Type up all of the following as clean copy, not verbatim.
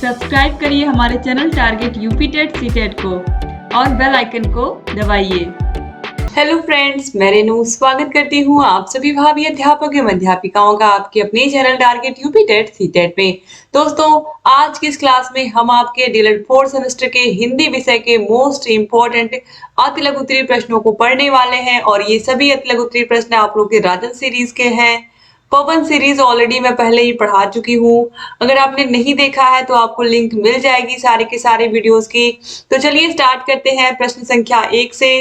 Subscribe करिए हमारे channel target UP TET CTET को और बेल आइकन को दबाइए। हेलो फ्रेंड्स, मैं रेनू स्वागत करती हूँ आप सभी भावी अध्यापक एवं अध्यापिकाओं का आपके अपने channel target UP TET CTET में। दोस्तों, आज की इस क्लास में हम आपके डीएलएड 4th सेमेस्टर के हिंदी विषय के मोस्ट इंपॉर्टेंट अति लघु उत्तरीय प्रश्नों को पढ़ने वाले हैं और ये सभी अति लघु उत्तरीय प्रश्न आप लोग के राजन सीरीज के हैं। पवन सीरीज ऑलरेडी मैं पहले ही पढ़ा चुकी हूँ। अगर आपने नहीं देखा है तो आपको लिंक मिल जाएगी सारे के सारे वीडियोस की। तो चलिए स्टार्ट करते हैं प्रश्न संख्या 1 से।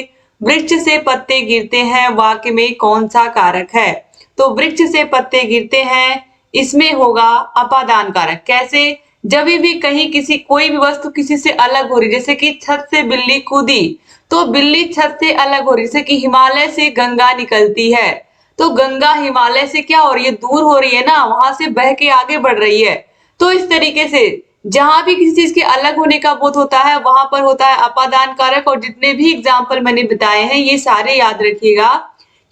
वृक्ष से पत्ते गिरते हैं, वाक्य में कौन सा कारक है? तो वृक्ष से पत्ते गिरते हैं, इसमें होगा अपादान कारक। कैसे? जब भी कहीं किसी कोई भी वस्तु किसी से अलग हो रही, जैसे कि छत से बिल्ली कूदी तो बिल्ली छत से अलग हो रही, जैसे कि हिमालय से गंगा निकलती है तो गंगा हिमालय से क्या हो रही है, दूर हो रही है ना, वहां से बह के आगे बढ़ रही है। तो इस तरीके से जहां भी किसी चीज के अलग होने का बोध होता है वहां पर होता है अपादान कारक। और जितने भी एग्जाम्पल मैंने बताए हैं ये सारे याद रखिएगा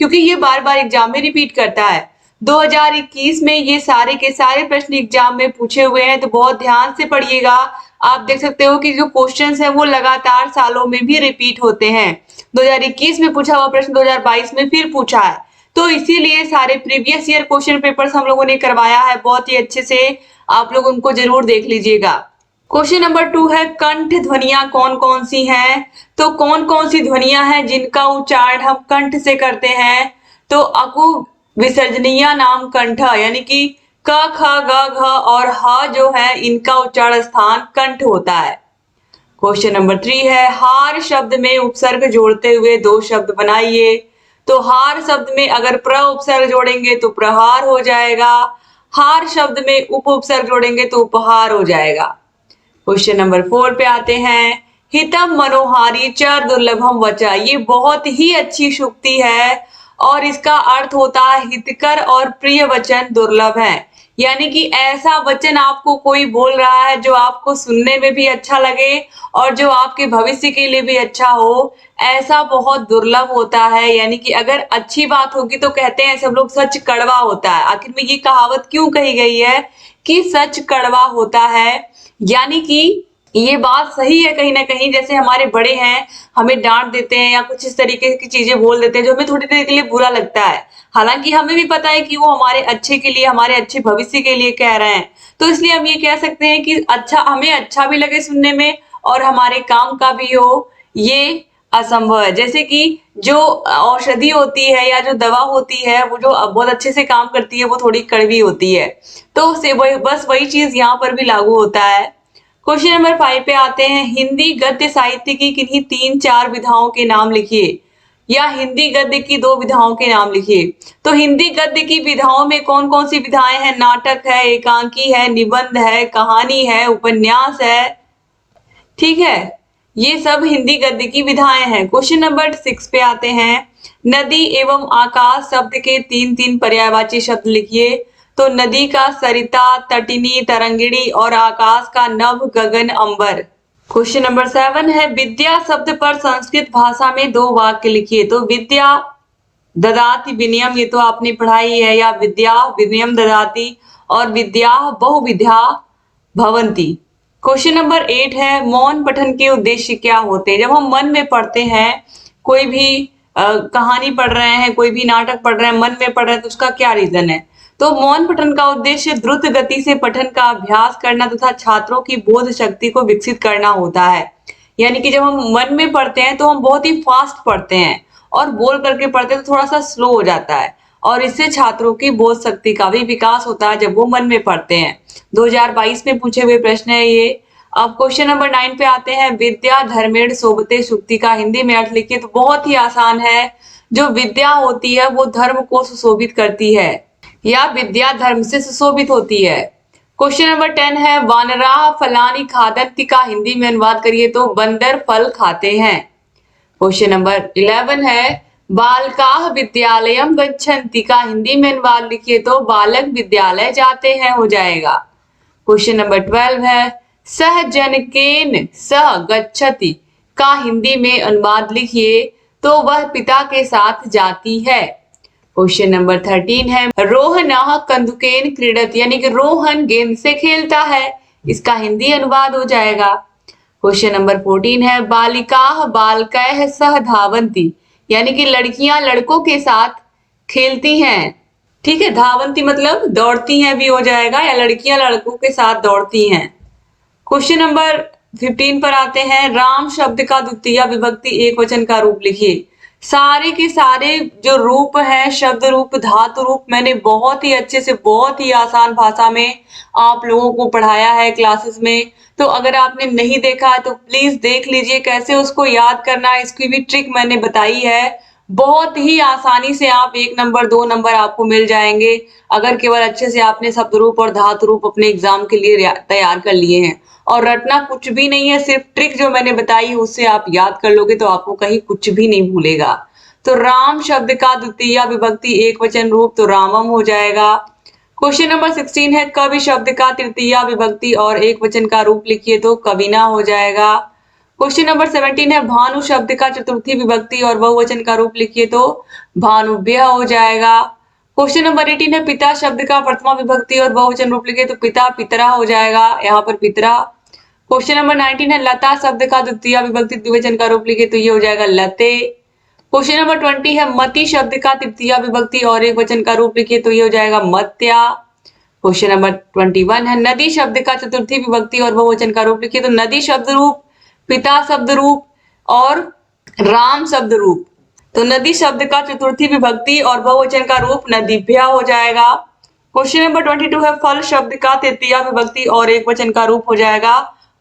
क्योंकि ये बार बार एग्जाम में रिपीट करता है। 2021 में ये सारे के सारे प्रश्न एग्जाम में पूछे हुए हैं, तो बहुत ध्यान से पढ़िएगा। आप देख सकते हो कि जो क्वेश्चंस हैं वो लगातार सालों में भी रिपीट होते हैं। 2021 में पूछा हुआ प्रश्न 2022 में फिर पूछा है, तो इसीलिए सारे प्रीवियस ईयर क्वेश्चन पेपर्स हम लोगों ने करवाया है बहुत ही अच्छे से। आप लोग उनको जरूर देख लीजिएगा। क्वेश्चन नंबर 2 है, कंठ ध्वनियां कौन कौन सी हैं? तो कौन कौन सी ध्वनियां हैं जिनका उच्चारण हम कंठ से करते हैं? तो अकु विसर्जनीय नाम कंठ, यानी कि क ख ग घ और ह जो है इनका उच्चारण स्थान कंठ होता है। क्वेश्चन नंबर 3 है, हार शब्द में उपसर्ग जोड़ते हुए दो शब्द बनाइए। तो हार शब्द में अगर प्र उपसर्ग जोड़ेंगे तो प्रहार हो जाएगा, हार शब्द में उप उपसर्ग जोड़ेंगे तो उपहार हो जाएगा। क्वेश्चन नंबर 4 पे आते हैं, हितम मनोहारी च दुर्लभम वचा। ये बहुत ही अच्छी शुक्ति है और इसका अर्थ होता है हितकर और प्रिय वचन दुर्लभ है। यानी कि ऐसा वचन आपको कोई बोल रहा है जो आपको सुनने में भी अच्छा लगे और जो आपके भविष्य के लिए भी अच्छा हो, ऐसा बहुत दुर्लभ होता है। यानी कि अगर अच्छी बात होगी तो कहते हैं सब लोग सच कड़वा होता है। आखिर में ये कहावत क्यों कही गई है कि सच कड़वा होता है? यानी कि ये बात सही है कहीं ना कहीं। जैसे हमारे बड़े हैं, हमें डांट देते हैं या कुछ इस तरीके की चीजें बोल देते हैं जो हमें थोड़ी देर के लिए बुरा लगता है, हालांकि हमें भी पता है कि वो हमारे अच्छे के लिए, हमारे अच्छे भविष्य के लिए कह रहे हैं। तो इसलिए हम ये कह सकते हैं कि अच्छा, हमें अच्छा भी लगे सुनने में और हमारे काम का भी हो, ये असंभव है। जैसे कि जो औषधि होती है या जो दवा होती है वो जो बहुत अच्छे से काम करती है वो थोड़ी कड़वी होती है। तो बस वही चीज यहाँ पर भी लागू होता है। क्वेश्चन नंबर 5 पे आते हैं, हिंदी गद्य साहित्य की किन्हीं 3-4 विधाओं के नाम लिखिए या हिंदी गद्य की 2 विधाओं के नाम लिखिए। तो हिंदी गद्य की विधाओं में कौन कौन सी विधाएं हैं? नाटक है, एकांकी है, निबंध है, कहानी है, उपन्यास है। ठीक है, ये सब हिंदी गद्य की विधाएं हैं। क्वेश्चन नंबर 6 पे आते हैं, नदी एवं आकाश शब्द के 3-3 पर्यायवाची शब्द लिखिए। तो नदी का सरिता, तटिनी, तरंगिणी और आकाश का नभ, गगन, अंबर। क्वेश्चन नंबर 7 है, विद्या शब्द पर संस्कृत भाषा में 2 वाक्य लिखिए। तो विद्या ददाति विनयम, ये तो आपने पढ़ाई है, या विद्या विनयम ददाति और विद्या बहुविद्या भवंती। क्वेश्चन नंबर 8 है, मौन पठन के उद्देश्य क्या होते हैं? जब हम मन में पढ़ते हैं, कोई भी कहानी पढ़ रहे हैं, कोई भी नाटक पढ़ रहे हैं, मन में पढ़ रहे हैं, तो उसका क्या रीजन है? तो मौन पठन का उद्देश्य द्रुत गति से पठन का अभ्यास करना तथा छात्रों की बोध शक्ति को विकसित करना होता है। यानी कि जब हम मन में पढ़ते हैं तो हम बहुत ही फास्ट पढ़ते हैं और बोल करके पढ़ते हैं तो थोड़ा सा स्लो हो जाता है और इससे छात्रों की बोध शक्ति का भी विकास होता है जब वो मन में पढ़ते हैं। 2022 में पूछे हुए प्रश्न है ये। अब क्वेश्चन नंबर 9 पे आते हैं, विद्या धर्मेण शोभते शुक्ति का हिंदी में अर्थ लिखिए। तो बहुत ही आसान है, जो विद्या होती है वो धर्म को सुशोभित करती है या विद्या धर्म से सुशोभित होती है। क्वेश्चन नंबर 10 है, वानरा फलानी खादन्ति का हिंदी में अनुवाद करिए। तो बंदर फल खाते हैं। क्वेश्चन नंबर 11 है, बालकाः विद्यालयम गच्छन्ति का हिंदी में अनुवाद लिखिए। तो बालक विद्यालय जाते हैं हो जाएगा। क्वेश्चन नंबर 12 है, सह जनकेन सह गच्छति का हिंदी में अनुवाद लिखिए। तो वह पिता के साथ जाती है। क्वेश्चन नंबर 13 है, रोहनः कंदुकेन क्रीडति, यानी कि रोहन गेंद से खेलता है। इसका हिंदी अनुवाद हो जाएगा। क्वेश्चन नंबर 14 है बालिकाः बालकैः सह धावन्ति, यानी कि लड़कियां लड़कों के साथ खेलती हैं। ठीक है, धावन्ति मतलब दौड़ती हैं भी हो जाएगा, या लड़कियां लड़कों के साथ दौड़ती हैं। क्वेश्चन नंबर 15 पर आते हैं राम शब्द का द्वितीय विभक्ति एकवचन का रूप लिखिए। सारे के सारे जो रूप है, शब्द रूप, धातु रूप, मैंने बहुत ही अच्छे से बहुत ही आसान भाषा में आप लोगों को पढ़ाया है क्लासेस में। तो अगर आपने नहीं देखा है तो प्लीज देख लीजिए कैसे उसको याद करना है, इसकी भी ट्रिक मैंने बताई है। बहुत ही आसानी से आप 1 नंबर 2 नंबर आपको मिल जाएंगे अगर केवल अच्छे से आपने शब्द रूप और धातु रूप अपने एग्जाम के लिए तैयार कर लिए हैं। और रटना कुछ भी नहीं है, सिर्फ ट्रिक जो मैंने बताई है उससे आप याद कर लोगे तो आपको कहीं कुछ भी नहीं भूलेगा। तो राम शब्द का द्वितीय विभक्ति एकवचन रूप तो रामम हो जाएगा। क्वेश्चन नंबर 16 है कवि शब्द का तृतीय विभक्ति और एकवचन का रूप लिखिए, तो कविना हो जाएगा। क्वेश्चन नंबर 17 है भानु शब्द का चतुर्थी विभक्ति और बहुवचन का रूप लिखिए, तो भानुभ्य हो जाएगा। क्वेश्चन नंबर 18 है पिता शब्द का प्रथमा विभक्ति और बहुवचन रूप लिखिए, तो पिता पितरा हो जाएगा, यहाँ पर पितरा। क्वेश्चन नंबर 19 है लता शब्द का द्वितीय विभक्ति द्विवचन का रूप लिखिए, तो ये हो जाएगा लते। क्वेश्चन नंबर 20 है मति शब्द का तृतीय विभक्ति और एक वचन का रूप लिखिए, तो ये हो जाएगा मत्या। क्वेश्चन नंबर 21 है नदी शब्द का चतुर्थी विभक्ति और बहुवचन का रूप लिखिए, तो नदी शब्द रूप, पिता शब्द रूप और राम शब्द रूप। तो नदी शब्द का चतुर्थी विभक्ति और बहुवचन का रूप नदीभ्या हो जाएगा। क्वेश्चन नंबर 22 है फल शब्द का तृतीय विभक्ति और एक वचन का रूप हो जाएगा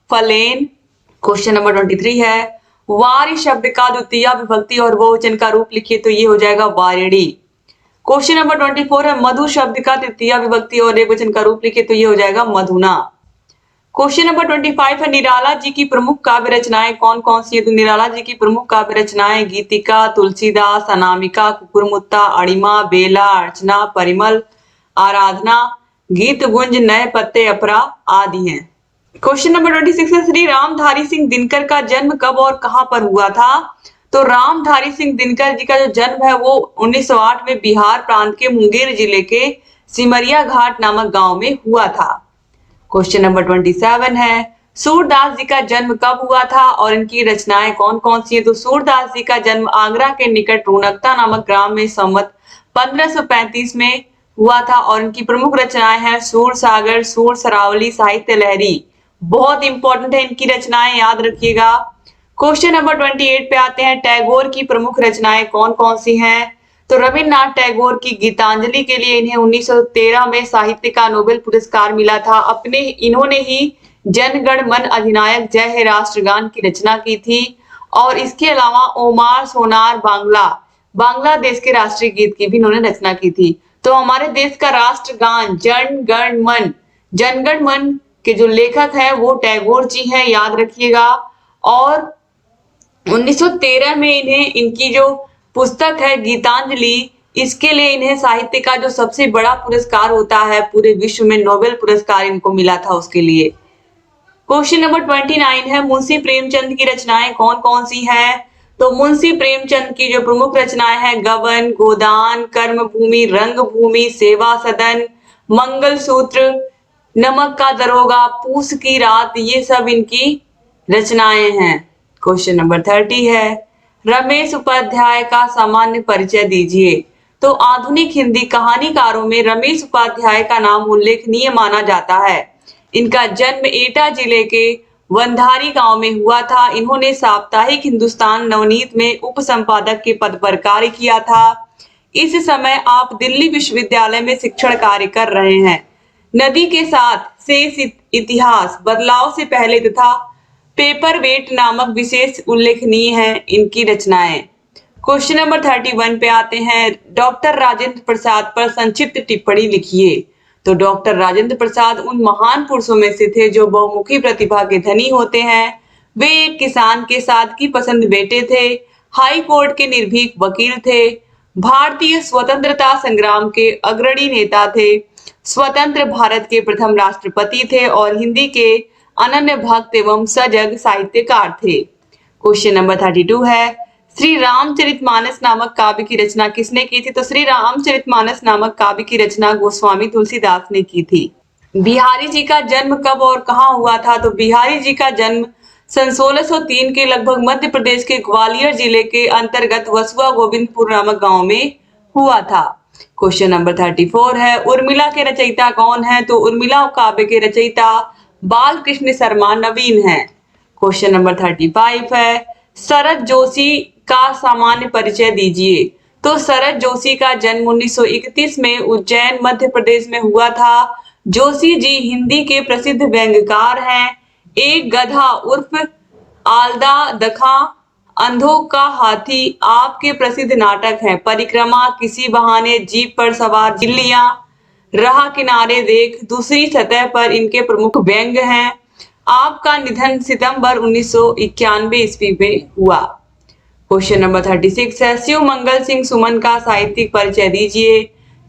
फलेन। क्वेश्चन नंबर 23 है वारी शब्द का द्वितीय विभक्ति और बहुवचन का रूप लिखिए, तो ये हो जाएगा वारिणी। क्वेश्चन नंबर 24 है मधु शब्द का तृतीय विभक्ति और एक वचन का रूप लिखिए, तो ये हो जाएगा मधुना। क्वेश्चन नंबर 25 है निराला जी की प्रमुख काव्य रचनाएं कौन कौन सी है, तो निराला जी की प्रमुख काव्य रचनाएं गीतिका, तुलसीदास, अनामिका, कुकुरमुत्ता, अणिमा, बेला, अर्चना, परिमल, आराधना, गीत गुंज, नए पत्ते, अपरा आदि हैं। क्वेश्चन नंबर 26 है श्री रामधारी सिंह दिनकर का जन्म कब और कहां पर हुआ था, तो रामधारी सिंह दिनकर जी का जो जन्म है वो 1908 में बिहार प्रांत के मुंगेर जिले के सिमरिया घाट नामक गांव में हुआ था। क्वेश्चन नंबर 27 है सूरदास जी का जन्म कब हुआ था और इनकी रचनाएं कौन कौन सी है, तो सूरदास जी का जन्म आगरा के निकट रोनकता नामक ग्राम में संवत 1535 में हुआ था और इनकी प्रमुख रचनाएं हैं सूर सागर, सूर सरावली, साहित्य लहरी। बहुत इंपॉर्टेंट है इनकी रचनाएं, याद रखिएगा। क्वेश्चन नंबर 28 पे आते हैं टैगोर की प्रमुख रचनाएं कौन कौन सी हैं, तो रविन्द्रनाथ टैगोर की गीतांजलि के लिए इन्हें 1913 में साहित्य का नोबेल पुरस्कार मिला था। अपने इन्होंने ही जन गण मन अधिनायक जय हे राष्ट्रगान की रचना की थी और इसके अलावा ओमार सोनार बांग्लादेश के राष्ट्रीय गीत की भी इन्होंने रचना की थी। तो हमारे देश का राष्ट्रगान जन गण मन के जो लेखक है वो टैगोर जी हैं, याद रखिएगा। और 1913 में इन्हें इनकी जो पुस्तक है गीतांजलि, इसके लिए इन्हें साहित्य का जो सबसे बड़ा पुरस्कार होता है पूरे विश्व में, नोबेल पुरस्कार इनको मिला था उसके लिए। क्वेश्चन नंबर 29 है मुंशी प्रेमचंद की रचनाएं कौन कौन सी हैं, तो मुंशी प्रेमचंद की जो प्रमुख रचनाएं हैं गबन, गोदान, कर्मभूमि, रंगभूमि, सेवा सदन, मंगलसूत्र, नमक का दरोगा, पूस की रात, ये सब इनकी रचनाएं हैं। क्वेश्चन नंबर 30 है रमेश उपाध्याय का सामान्य परिचय दीजिए, तो आधुनिक हिंदी कहानीकारों में रमेश उपाध्याय का नाम उल्लेखनीय माना जाता है। इनका जन्म एटा जिले के वंधारी गांव में हुआ था। इन्होंने साप्ताहिक हिंदुस्तान नवनीत में उप संपादक के पद पर कार्य किया था। इस समय आप दिल्ली विश्वविद्यालय में शिक्षण कार्य कर रहे हैं। नदी के साथ शेष इतिहास, बदलाव से पहले तथा पेपर वेट नामक विशेष उल्लेखनीय है इनकी रचनाएं। क्वेश्चन नंबर 31 पे आते हैं डॉक्टर राजेंद्र प्रसाद पर संक्षिप्त टिप्पणी लिखिए, तो डॉक्टर राजेंद्र प्रसाद उन महान पुरुषों में से थे जो बहुमुखी प्रतिभा के धनी होते हैं। वे एक किसान के सादगी पसंद बेटे थे, हाई कोर्ट के निर्भीक वकील थे, भारतीय स्वतंत्रता संग्राम के अग्रणी नेता थे, स्वतंत्र भारत के प्रथम राष्ट्रपति थे और हिंदी के अनन्य भक्त एवं सजग साहित्यकार थे। क्वेश्चन नंबर 32 है श्री रामचरितमानस नामक काव्य की रचना किसने की थी, तो श्री रामचरितमानस नामक काव्य की रचना गोस्वामी तुलसीदास ने की थी। बिहारी जी का जन्म कब और कहाँ हुआ था? तो बिहारी जी का जन्म सन 1603 के लगभग मध्य प्रदेश के ग्वालियर जिले के अंतर्गत वसुआ गोविंदपुर नामक गांव में हुआ था। क्वेश्चन नंबर 34 है, उर्मिला के रचयिता कौन है? तो उर्मिला काव्य के रचयिता बाल कृष्ण शर्मा नवीन है। क्वेश्चन नंबर 35 है, शरद जोशी का सामान्य परिचय दीजिए। तो शरद जोशी का जन्म 1931 में उज्जैन मध्य प्रदेश में हुआ था। जोशी जी हिंदी के प्रसिद्ध व्यंग्यकार हैं। एक गधा उर्फ आलदा दखा, अंधों का हाथी आपके प्रसिद्ध नाटक है। परिक्रमा, किसी बहाने, जीप पर सवार बिल्लियां, राह किनारे देख, दूसरी सतह पर इनके प्रमुख व्यंग्य हैं। आपका निधन सितंबर 1991 ईस्वी में हुआ। क्वेश्चन नंबर 36 है, शिव मंगल सिंह सुमन का साहित्यिक परिचय दीजिए।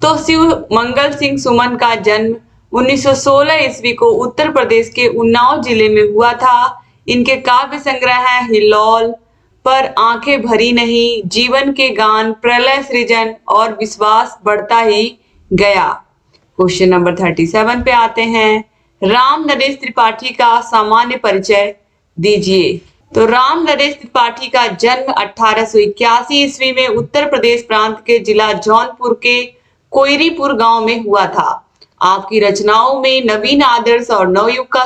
तो शिव मंगल सिंह सुमन का जन्म 1916 ईस्वी को उत्तर प्रदेश के उन्नाव जिले में हुआ था। इनके काव्य संग्रह हैं हिल्लौल, पर आंखें भरी नहीं, जीवन के गान, प्रलय सृजन और विश्वास बढ़ता ही गया। क्वेश्चन नंबर 37 पे आते हैं, राम नरेश त्रिपाठी का सामान्य परिचय दीजिए। तो राम नरेश त्रिपाठी का जन्म 1881 ईस्वी में उत्तर प्रदेश प्रांत के जिला जौनपुर के कोयरीपुर गांव में हुआ था। आपकी रचनाओं में नवीन आदर्श और नवयुग का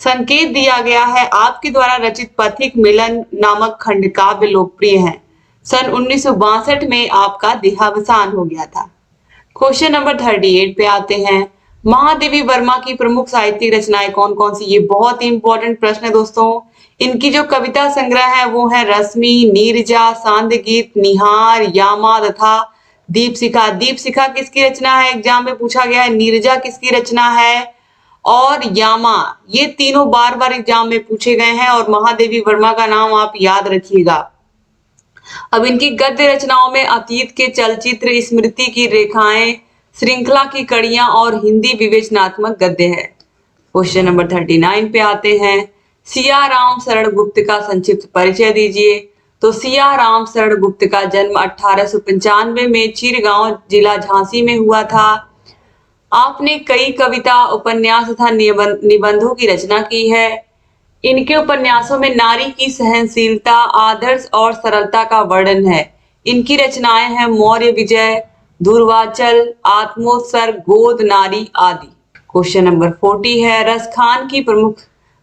संकेत दिया गया है। आपके द्वारा रचित पथिक मिलन नामक खंड काव्य लोकप्रिय है। सन 1962 में आपका देहावसान हो गया था। क्वेश्चन नंबर 38 पे आते हैं, महादेवी वर्मा की प्रमुख साहित्यिक रचनाएं कौन कौन सी? ये बहुत ही इंपॉर्टेंट प्रश्न है दोस्तों। इनकी जो कविता संग्रह है वो है रश्मि, नीरजा, सांध्य गीत, निहार, यामा तथा दीपशिखा। दीपशिखा किसकी रचना है? एग्जाम में पूछा गया है। नीरजा किसकी रचना है? और यामा, ये तीनों बार बार एग्जाम में पूछे गए हैं और महादेवी वर्मा का नाम आप याद रखिएगा। अब इनकी गद्य रचनाओं में अतीत के चलचित्र, स्मृति की रेखाएं, श्रृंखला की कड़ियां और हिंदी विवेचनात्मक गद्य है। क्वेश्चन नंबर 39 पे आते हैं, सिया राम शरण गुप्त का संक्षिप्त परिचय दीजिए। तो सिया राम शरण गुप्त का जन्म 1895 में चिरगांव जिला झांसी में हुआ था। आपने कई कविता, उपन्यास तथा निबंधों की रचना की है। इनके उपन्यासों में नारी की सहनशीलता, आदर्श और सरलता का वर्णन है। इनकी रचनाएं हैं मौर्य विजय, दूर्वाचल, आत्मोत्सर्ग, गोद नारी आदि। क्वेश्चन नंबर 40 है, रसखान की प्रमुख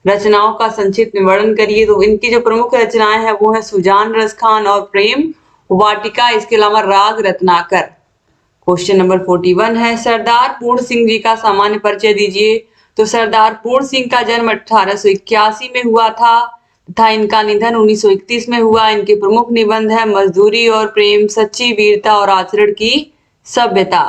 रचनाओं का संक्षिप्त में वर्णन करिए। तो इनकी जो प्रमुख रचनाएं हैं वो है सुजान रसखान और प्रेम वाटिका, इसके अलावा राग रत्नाकर। क्वेश्चन नंबर 41 है, सरदार पूर्ण सिंह जी का सामान्य परिचय दीजिए। तो सरदार पूर्ण सिंह का जन्म 1881 में हुआ था तथा इनका निधन 1931 में हुआ। इनके प्रमुख निबंध है मजदूरी और प्रेम, सच्ची वीरता और आचरण की सभ्यता।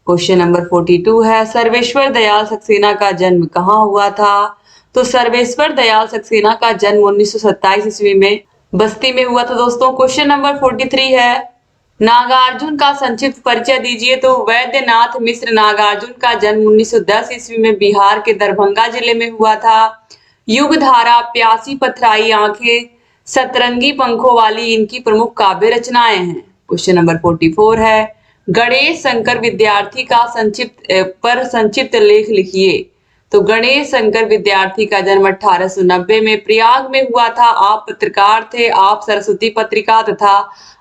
क्वेश्चन नंबर 42 है, सर्वेश्वर दयाल सक्सेना का जन्म कहाँ हुआ था? तो सर्वेश्वर दयाल सक्सेना का जन्म 1927 ईस्वी में बस्ती में हुआ था दोस्तों। क्वेश्चन नंबर 43 है, नागार्जुन का संक्षिप्त परिचय दीजिए। तो वैद्यनाथ मिश्र नागार्जुन का जन्म 1910 ईस्वी में बिहार के दरभंगा जिले में हुआ था। युग धारा, प्यासी पथराई आंखें, सतरंगी पंखों वाली इनकी प्रमुख काव्य रचनाएं हैं। क्वेश्चन नंबर 44 है, गणेश शंकर विद्यार्थी का संक्षिप्त लेख लिखिए। तो गणेश शंकर विद्यार्थी का जन्म 1890 में प्रयाग में हुआ था। आप पत्रकार थे। आप सरस्वती पत्रिका तथा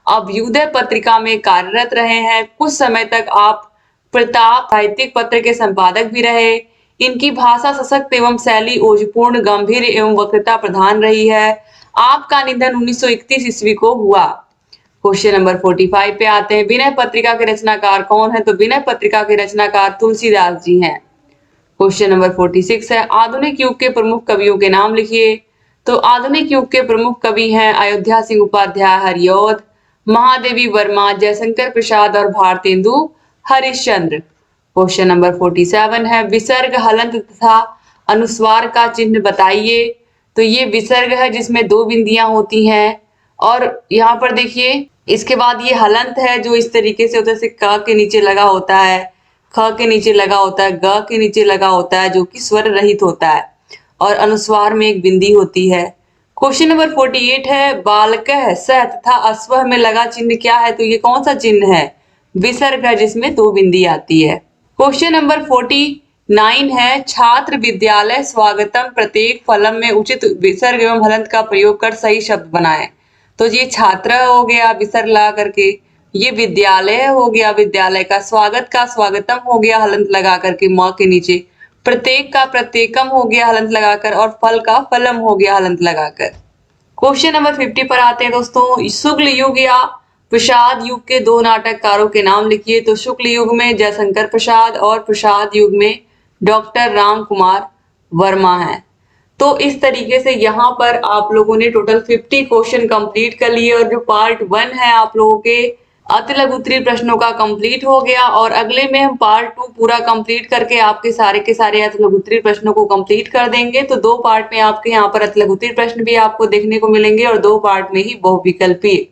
अभ्युदय पत्रिका में कार्यरत रहे हैं। कुछ समय तक आप प्रताप साहित्यिक पत्र के संपादक भी रहे। इनकी भाषा सशक्त एवं शैली ओजपूर्ण, गंभीर एवं वक्रता प्रधान रही है। आपका निधन 1931 ईस्वी को हुआ। क्वेश्चन नंबर 45 पे आते हैं, विनय पत्रिका के रचनाकार कौन है? तो विनय पत्रिका के रचनाकार तुलसीदास जी हैं। क्वेश्चन नंबर 46 है, आधुनिक युग के प्रमुख कवियों के नाम लिखिए। तो आधुनिक युग के प्रमुख कवि हैं अयोध्या सिंह उपाध्याय हरिऔध, महादेवी वर्मा, जयशंकर प्रसाद और भारतेंदु हरिश्चंद्र। क्वेश्चन नंबर 47 है, विसर्ग, हलंत तथा अनुस्वार का चिन्ह बताइए। तो ये विसर्ग है जिसमें दो बिंदियां होती हैं और यहाँ पर देखिए इसके बाद ये हलंत है जो इस तरीके से होता है, क के नीचे लगा होता है, ख के नीचे लगा होता है, ग के नीचे लगा होता है, जो कि स्वर रहित होता है और अनुस्वार में एक बिंदी होती है। क्वेश्चन नंबर 48 है, बालकः सह तथा अस्वः में लगा चिन्ह क्या है? तो ये कौन सा चिन्ह है? विसर्ग है जिसमें दो बिंदी आती है। क्वेश्चन नंबर 9 है छात्र विद्यालय स्वागतम प्रत्येक फलम में उचित विसर्ग एवं हलंत का प्रयोग कर सही शब्द बनाएं। तो ये छात्र हो गया विसर्ग लगा करके, ये विद्यालय हो गया विद्यालय का, स्वागत का स्वागतम हो गया हलंत लगा करके म के नीचे, प्रत्येक का प्रत्येकम हो गया हलंत लगाकर और फल का फलम हो गया हलंत लगाकर। क्वेश्चन नंबर 50 पर आते हैं दोस्तों। शुक्ल युग या प्रसाद युग के दो नाटककारों के नाम लिखिए। तो शुक्ल युग में जयशंकर प्रसाद और प्रसाद युग में डॉक्टर राम कुमार वर्मा है। तो इस तरीके से यहाँ पर आप लोगों ने टोटल 50 क्वेश्चन कंप्लीट कर लिए और जो पार्ट 1 है आप लोगों के अति लघु उत्तरीय प्रश्नों का कंप्लीट हो गया और अगले में हम पार्ट 2 पूरा कंप्लीट करके आपके सारे के सारे अति लघु उत्तरीय प्रश्नों को कंप्लीट कर देंगे। तो 2 पार्ट में आपके यहाँ पर अति लघु उत्तरीय प्रश्न भी आपको देखने को मिलेंगे और 2 पार्ट में ही बहुविकल्पीय।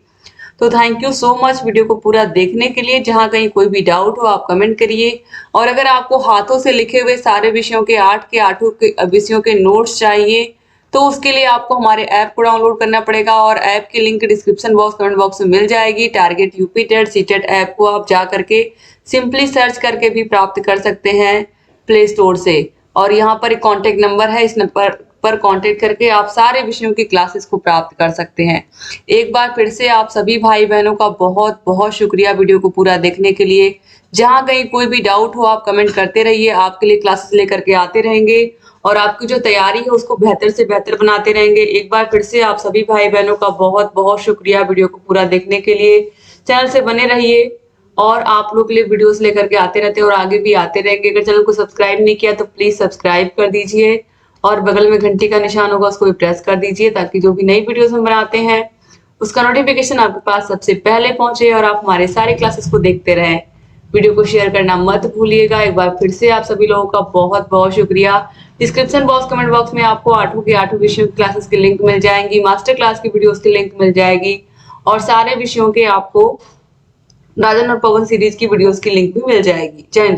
तो thank you so much video को पूरा देखने के लिए। जहां कहीं कोई भी डाउट हो आप कमेंट करिए और अगर आपको हाथों से लिखे हुए सारे विषयों के 8 के 8 विषयों के नोट्स चाहिए तो उसके लिए आपको हमारे ऐप को डाउनलोड करना पड़ेगा और ऐप की link description box comment box में मिल जाएगी। Target UP TET CTET app को आप जा करके सिंपली सर्च करके भी प्राप्त कर सकते हैं प्ले स्टोर से और यहाँ पर एक कॉन्टेक्ट नंबर है, इस नंबर पर कांटेक्ट करके आप सारे विषयों की क्लासेस को प्राप्त कर सकते हैं। एक बार फिर से आप सभी भाई बहनों का बहुत बहुत शुक्रिया वीडियो को पूरा देखने के लिए। जहां कहीं कोई भी डाउट हो आप कमेंट करते रहिए, आपके लिए क्लासेस लेकर के आते रहेंगे और आपकी जो तैयारी है उसको बेहतर से बेहतर बनाते रहेंगे। एक बार फिर से आप सभी भाई बहनों का बहुत बहुत शुक्रिया वीडियो को पूरा देखने के लिए। चैनल से बने रहिए और आप लोग के लिए वीडियोस लेकर के आते रहते हैं और आगे भी आते रहेंगे। अगर चैनल को सब्सक्राइब नहीं किया तो प्लीज सब्सक्राइब कर दीजिए और बगल में घंटी का निशान होगा उसको भी प्रेस कर दीजिए ताकि जो भी नई वीडियोस हम बनाते हैं उसका नोटिफिकेशन आपके पास सबसे पहले पहुंचे और आप हमारे सारे क्लासेस को देखते रहें। वीडियो को शेयर करना मत भूलिएगा। एक बार फिर से आप सभी लोगों का बहुत बहुत शुक्रिया। डिस्क्रिप्शन बॉक्स कमेंट बॉक्स में आपको 8 के 8 विषयों की क्लासेस की लिंक मिल जाएंगी, मास्टर क्लास की वीडियोस की लिंक मिल जाएगी और सारे विषयों के आपको राजन और पवन सीरीज की वीडियोस की लिंक भी मिल जाएगी। जय हिंद।